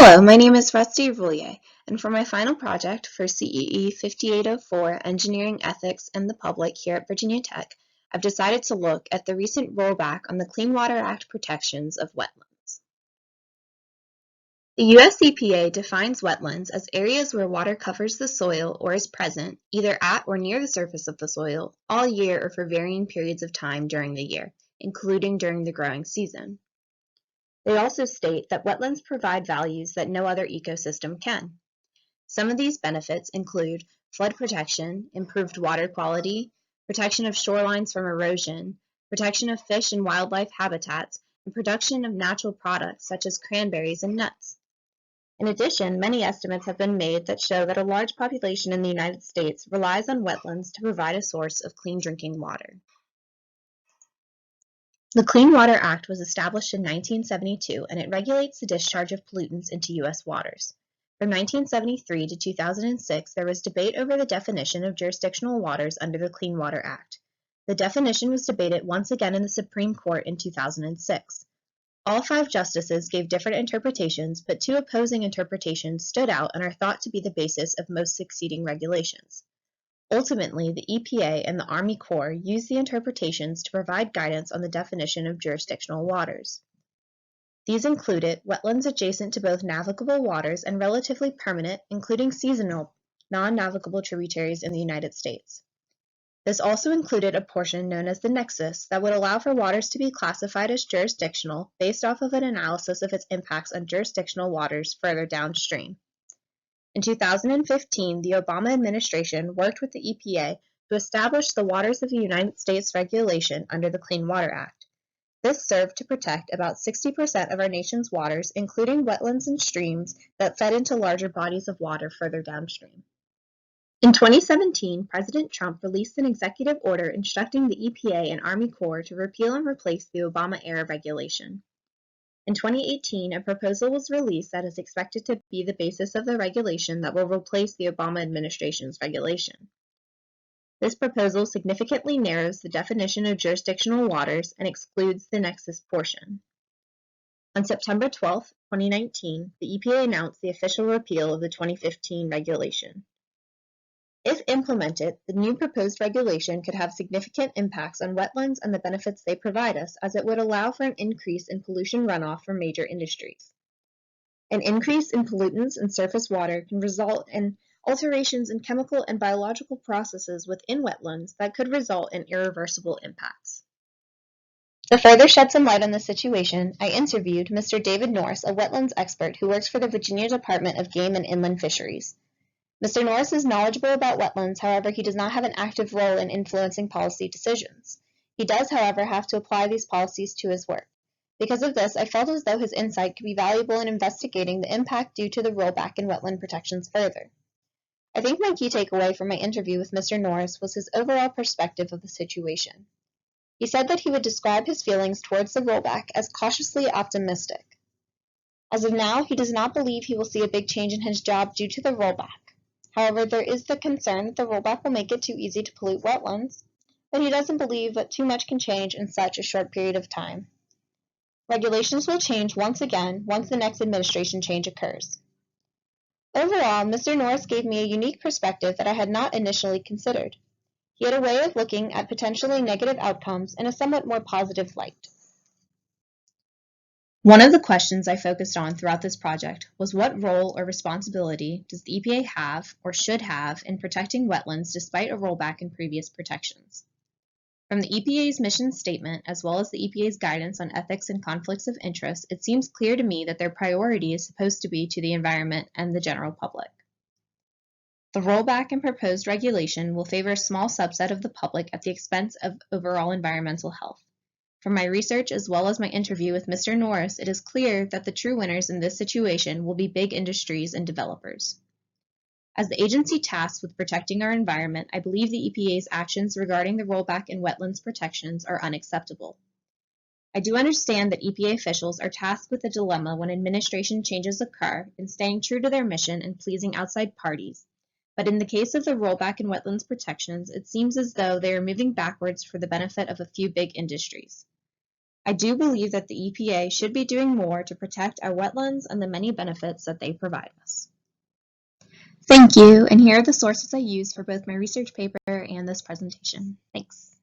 Hello, my name is Rusty Roulier, and for my final project for CEE 5804 Engineering Ethics and the Public here at Virginia Tech, I've decided to look at the recent rollback on the Clean Water Act protections of wetlands. The U.S. EPA defines wetlands as areas where water covers the soil or is present, either at or near the surface of the soil, all year or for varying periods of time during the year, including during the growing season. They also state that wetlands provide values that no other ecosystem can. Some of these benefits include flood protection, improved water quality, protection of shorelines from erosion, protection of fish and wildlife habitats, and production of natural products such as cranberries and nuts. In addition, many estimates have been made that show that a large population in the United States relies on wetlands to provide a source of clean drinking water. The Clean Water Act was established in 1972, and it regulates the discharge of pollutants into U.S. waters. From 1973 to 2006, there was debate over the definition of jurisdictional waters under the Clean Water Act. The definition was debated once again in the Supreme Court in 2006. All 5 justices gave different interpretations, but 2 opposing interpretations stood out and are thought to be the basis of most succeeding regulations. Ultimately, the EPA and the Army Corps used the interpretations to provide guidance on the definition of jurisdictional waters. These included wetlands adjacent to both navigable waters and relatively permanent, including seasonal, non-navigable tributaries in the United States. This also included a portion known as the nexus that would allow for waters to be classified as jurisdictional based off of an analysis of its impacts on jurisdictional waters further downstream. In 2015, the Obama administration worked with the EPA to establish the Waters of the United States regulation under the Clean Water Act. This served to protect about 60% of our nation's waters, including wetlands and streams that fed into larger bodies of water further downstream. In 2017, President Trump released an executive order instructing the EPA and Army Corps to repeal and replace the Obama-era regulation. In 2018, a proposal was released that is expected to be the basis of the regulation that will replace the Obama administration's regulation. This proposal significantly narrows the definition of jurisdictional waters and excludes the nexus portion. On September 12, 2019, the EPA announced the official repeal of the 2015 regulation. If implemented, the new proposed regulation could have significant impacts on wetlands and the benefits they provide us, as it would allow for an increase in pollution runoff from major industries. An increase in pollutants in surface water can result in alterations in chemical and biological processes within wetlands that could result in irreversible impacts. To further shed some light on this situation, I interviewed Mr. David Norris, a wetlands expert who works for the Virginia Department of Game and Inland Fisheries. Mr. Norris is knowledgeable about wetlands, however, he does not have an active role in influencing policy decisions. He does, however, have to apply these policies to his work. Because of this, I felt as though his insight could be valuable in investigating the impact due to the rollback in wetland protections further. I think my key takeaway from my interview with Mr. Norris was his overall perspective of the situation. He said that he would describe his feelings towards the rollback as cautiously optimistic. As of now, he does not believe he will see a big change in his job due to the rollback. However, there is the concern that the rollback will make it too easy to pollute wetlands, but he doesn't believe that too much can change in such a short period of time. Regulations will change once again once the next administration change occurs. Overall, Mr. Norris gave me a unique perspective that I had not initially considered. He had a way of looking at potentially negative outcomes in a somewhat more positive light. One of the questions I focused on throughout this project was what role or responsibility does the EPA have or should have in protecting wetlands despite a rollback in previous protections? From the EPA's mission statement, as well as the EPA's guidance on ethics and conflicts of interest, it seems clear to me that their priority is supposed to be to the environment and the general public. The rollback and proposed regulation will favor a small subset of the public at the expense of overall environmental health. From my research as well as my interview with Mr. Norris, it is clear that the true winners in this situation will be big industries and developers. As the agency tasked with protecting our environment, I believe the EPA's actions regarding the rollback in wetlands protections are unacceptable. I do understand that EPA officials are tasked with a dilemma when administration changes occur in staying true to their mission and pleasing outside parties, but in the case of the rollback in wetlands protections, it seems as though they are moving backwards for the benefit of a few big industries. I do believe that the EPA should be doing more to protect our wetlands and the many benefits that they provide us. Thank you, and here are the sources I used for both my research paper and this presentation. Thanks.